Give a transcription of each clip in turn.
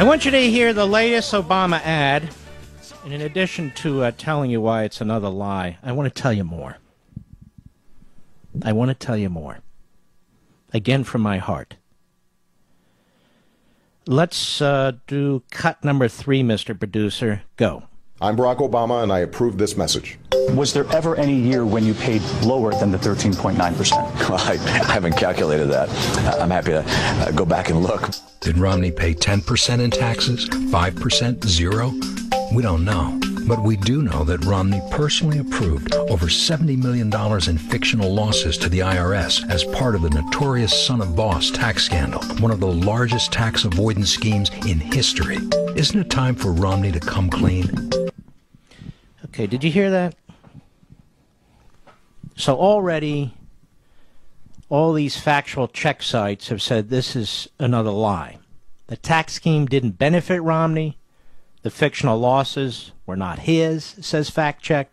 I want you to hear the latest Obama ad. And in addition to telling you why it's another lie, I want to tell you more. I want to tell you more. Again, from my heart. Let's do cut number 3, Mr. Producer. Go. I'm Barack Obama, and I approve this message. Was there ever any year when you paid lower than the 13.9%? Well, I haven't calculated that. I'm happy to go back and look. Did Romney pay 10% in taxes? 5%? 0? We don't know. But we do know that Romney personally approved over $70 million in fictional losses to the IRS as part of the notorious son of boss tax scandal, one of the largest tax avoidance schemes in history. Isn't it time for Romney to come clean? Okay, did you hear that? So already, all these factual check sites have said this is another lie. The tax scheme didn't benefit Romney. The fictional losses were not his, says Fact Check.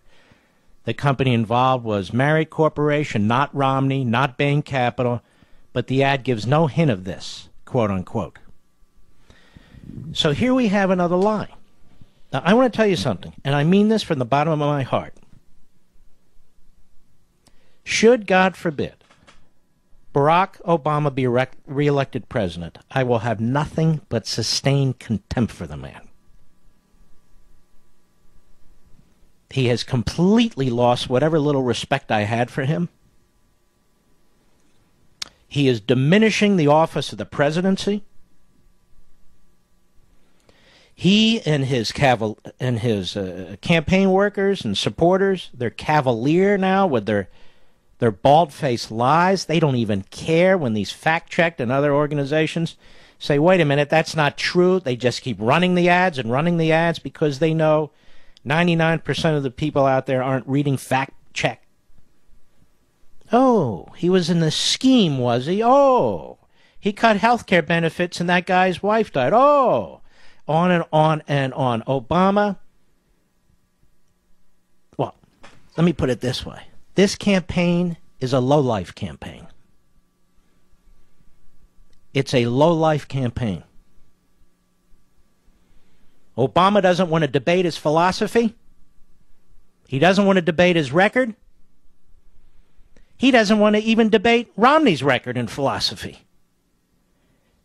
The company involved was Marriott Corporation, not Romney, not Bain Capital, but the ad gives no hint of this, quote unquote. So here we have another lie. Now, I want to tell you something, and I mean this from the bottom of my heart. Should, God forbid, Barack Obama be reelected president, I will have nothing but sustained contempt for the man. He has completely lost whatever little respect I had for him. He is diminishing the office of the presidency. He and his campaign workers and supporters, they're cavalier now with their bald-faced lies. They don't even care when these fact-checked and other organizations say, wait a minute, that's not true. They just keep running the ads because they know 99% of the people out there aren't reading fact-check. Oh, he was in the scheme, was he? Oh, he cut health care benefits and that guy's wife died. Oh, on and on and on. Obama, well, let me put it this way. This campaign is a low-life campaign. It's a low-life campaign. Obama doesn't want to debate his philosophy. He doesn't want to debate his record. He doesn't want to even debate Romney's record and philosophy.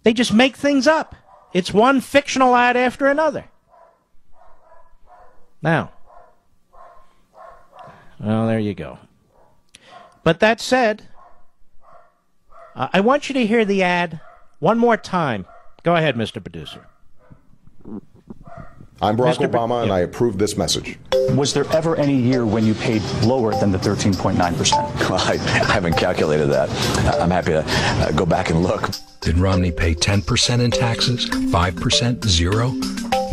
They just make things up. It's one fictional ad after another. Now, well, there you go. But that said, I want you to hear the ad one more time. Go ahead, Mr. Producer. I'm Barack Obama, and I approve this message. Was there ever any year when you paid lower than the 13.9%? Well, I haven't calculated that. I'm happy to go back and look. Did Romney pay 10% in taxes? 5%? 0?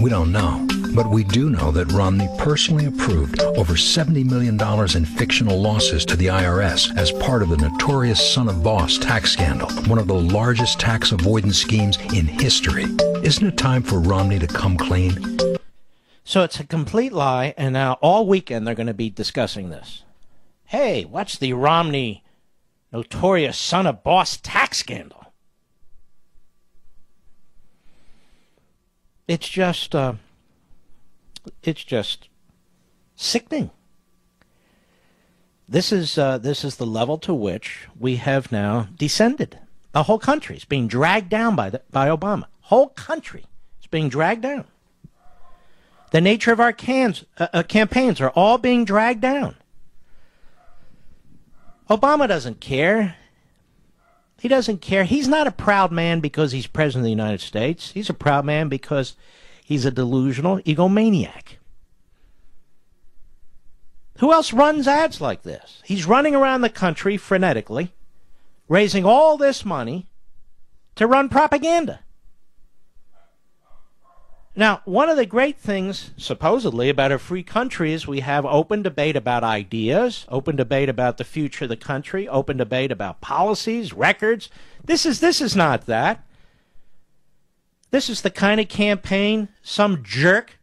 We don't know. But we do know that Romney personally approved over $70 million in fictional losses to the IRS as part of the notorious son of boss tax scandal, one of the largest tax avoidance schemes in history. Isn't it time for Romney to come clean? So it's a complete lie, and now all weekend they're going to be discussing this. Hey, what's the Romney notorious son of boss tax scandal? It's just sickening. This is the level to which we have now descended. The whole country is being dragged down by Obama. Whole country is being dragged down. The nature of our campaigns are all being dragged down. Obama doesn't care. He doesn't care. He's not a proud man because he's president of the United States. He's a proud man because he's a delusional egomaniac. Who else runs ads like this? He's running around the country frenetically, raising all this money to run propaganda. Now, one of the great things, supposedly, about a free country is we have open debate about ideas, open debate about the future of the country, open debate about policies, records. This is not that. This is the kind of campaign some jerk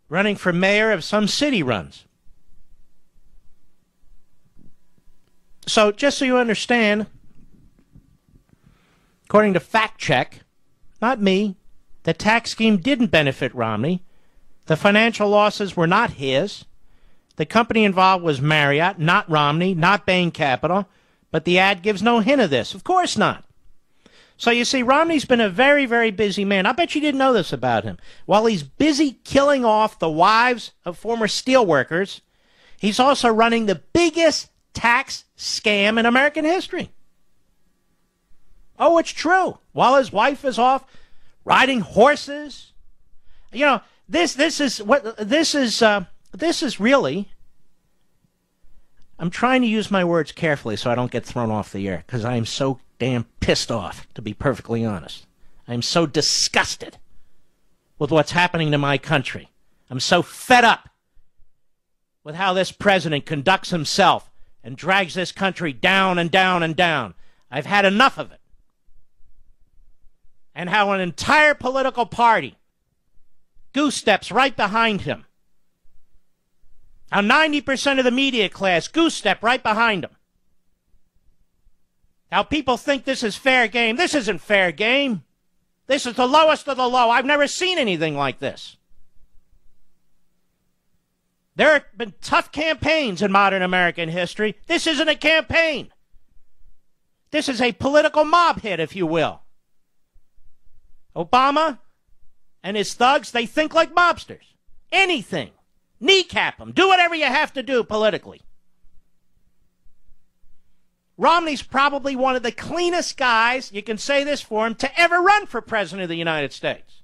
running for mayor of some city runs. So, just so you understand, according to Fact Check, not me, The tax scheme didn't benefit Romney. The financial losses were not his. The company involved was Marriott, not Romney, not Bain Capital. But the ad gives no hint of this. Of course not. So you see, Romney's been a very, very busy man. I bet you didn't know this about him. While he's busy killing off the wives of former steelworkers, he's also running the biggest tax scam in American history. Oh, it's true. While his wife is off riding horses, you know, this is really. I'm trying to use my words carefully so I don't get thrown off the air because I am so damn pissed off, to be perfectly honest. I'm so disgusted with what's happening to my country. I'm so fed up with how this president conducts himself and drags this country down and down and down. I've had enough of it. And how an entire political party goose steps right behind him. How 90% of the media class goose step right behind him. How people think this is fair game. This isn't fair game. This is the lowest of the low. I've never seen anything like this. There have been tough campaigns in modern American history. This isn't a campaign. This is a political mob hit, if you will. Obama and his thugs, they think like mobsters. Anything. Kneecap them. Do whatever you have to do politically. Romney's probably one of the cleanest guys, you can say this for him, to ever run for president of the United States.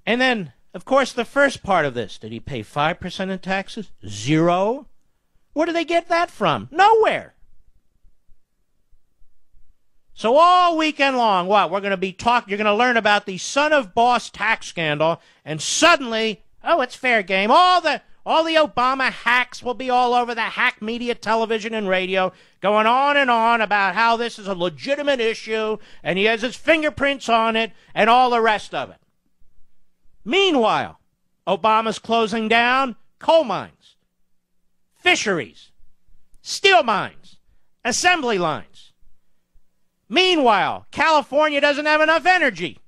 And then, of course, the first part of this. Did he pay 5% in taxes? 0? Where do they get that from? Nowhere. So all weekend long, what? We're going to be talking, you're going to learn about the son of boss tax scandal, and suddenly, oh, it's fair game. All the Obama hacks will be all over the hack media, television, and radio, going on and on about how this is a legitimate issue, and he has his fingerprints on it, and all the rest of it. Meanwhile, Obama's closing down coal mines, fisheries, steel mines, assembly lines. Meanwhile, California doesn't have enough energy.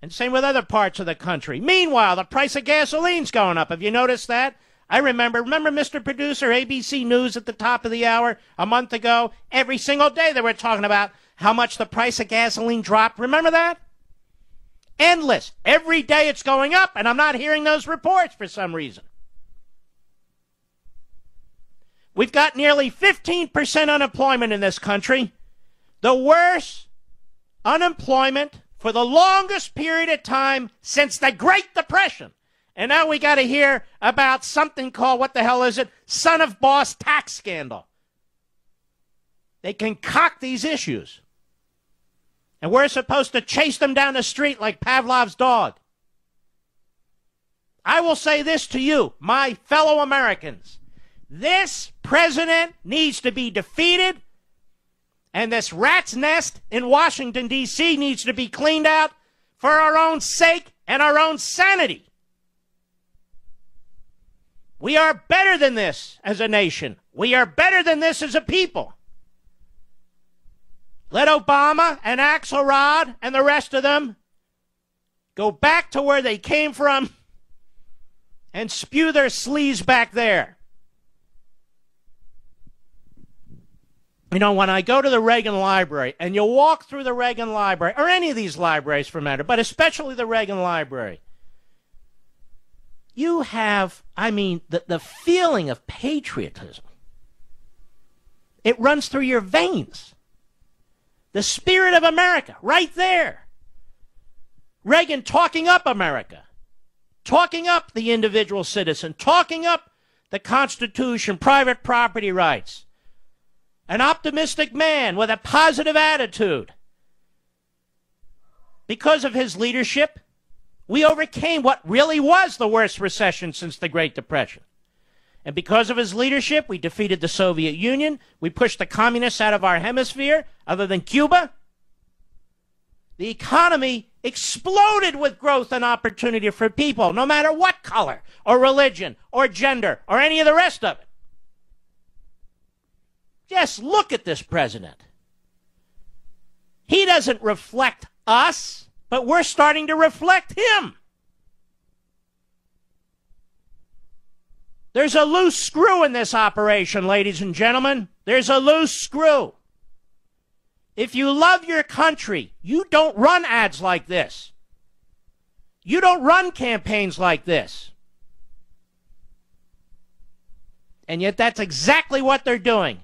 And same with other parts of the country. Meanwhile, the price of gasoline's going up. Have you noticed that? I remember Mr. Producer, ABC News at the top of the hour a month ago? Every single day they were talking about how much the price of gasoline dropped. Remember that? Endless. Every day it's going up, and I'm not hearing those reports for some reason. We've got nearly 15% unemployment in this country. The worst unemployment for the longest period of time since the Great Depression. And now we got to hear about something called, what the hell is it? Son of boss tax scandal. They concoct these issues. And we're supposed to chase them down the street like Pavlov's dog. I will say this to you, my fellow Americans. This president needs to be defeated, and this rat's nest in Washington, D.C. needs to be cleaned out for our own sake and our own sanity. We are better than this as a nation. We are better than this as a people. Let Obama and Axelrod and the rest of them go back to where they came from and spew their sleaze back there. You know, when I go to the Reagan Library, and you walk through the Reagan Library, or any of these libraries for matter, but especially the Reagan Library, you have, the feeling of patriotism. It runs through your veins. The spirit of America, right there. Reagan talking up America, talking up the individual citizen, talking up the Constitution, private property rights. An optimistic man with a positive attitude. Because of his leadership, we overcame what really was the worst recession since the Great Depression. And because of his leadership, we defeated the Soviet Union. We pushed the communists out of our hemisphere, other than Cuba. The economy exploded with growth and opportunity for people, no matter what color or religion or gender or any of the rest of it. Just look at this president. He doesn't reflect us, but we're starting to reflect him. There's a loose screw in this operation, ladies and gentlemen. There's a loose screw. If you love your country, you don't run ads like this. You don't run campaigns like this. And yet that's exactly what they're doing.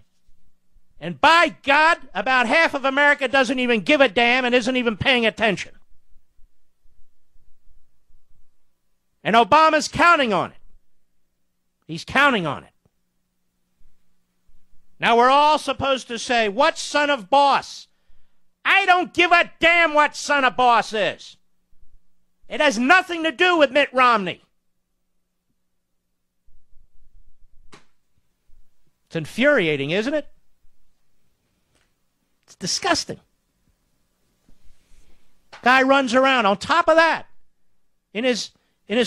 And by God, about half of America doesn't even give a damn and isn't even paying attention. And Obama's counting on it. He's counting on it. Now we're all supposed to say, what son of boss? I don't give a damn what son of boss is. It has nothing to do with Mitt Romney. It's infuriating, isn't it? It's disgusting. Guy runs around. On top of that, in his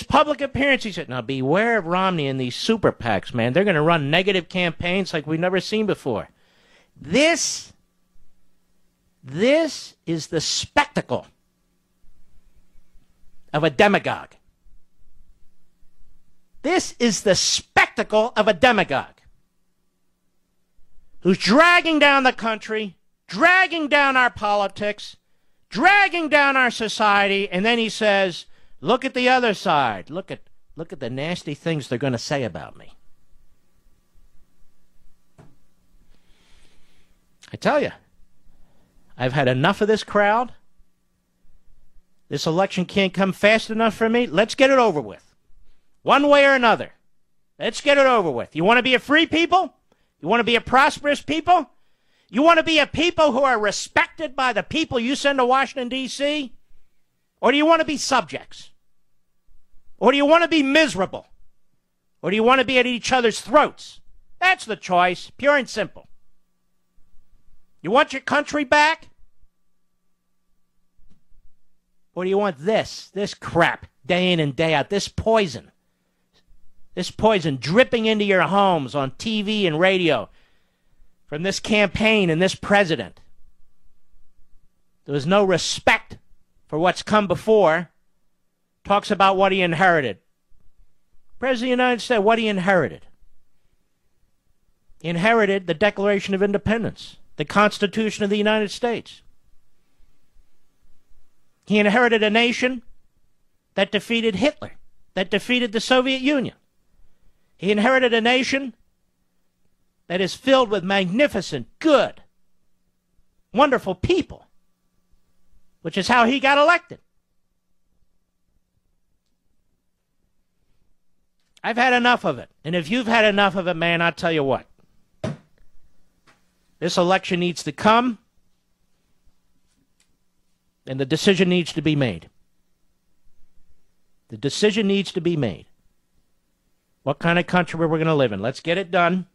public appearance, he said, now beware of Romney and these super PACs, man. They're going to run negative campaigns like we've never seen before. This is the spectacle of a demagogue. This is the spectacle of a demagogue who's dragging down the country, dragging down our politics, dragging down our society, and then he says, look at the other side. Look at the nasty things they're going to say about me. I tell you, I've had enough of this crowd. This election can't come fast enough for me. Let's get it over with. One way or another. Let's get it over with. You want to be a free people? You want to be a prosperous people? You want to be a people who are respected by the people you send to Washington, D.C.? Or do you want to be subjects? Or do you want to be miserable? Or do you want to be at each other's throats? That's the choice, pure and simple. You want your country back? Or do you want this crap, day in and day out, this poison dripping into your homes on TV and radio from this campaign and this president? There was no respect for what's come before. Talks about what he inherited. President of the United States, what he inherited. He inherited the Declaration of Independence, the Constitution of the United States. He inherited a nation that defeated Hitler, that defeated the Soviet Union. He inherited a nation that is filled with magnificent, good, wonderful people, which is how he got elected. I've had enough of it. And if you've had enough of it, man, I'll tell you what. This election needs to come, and the decision needs to be made. The decision needs to be made. What kind of country we're going to live in. Let's get it done.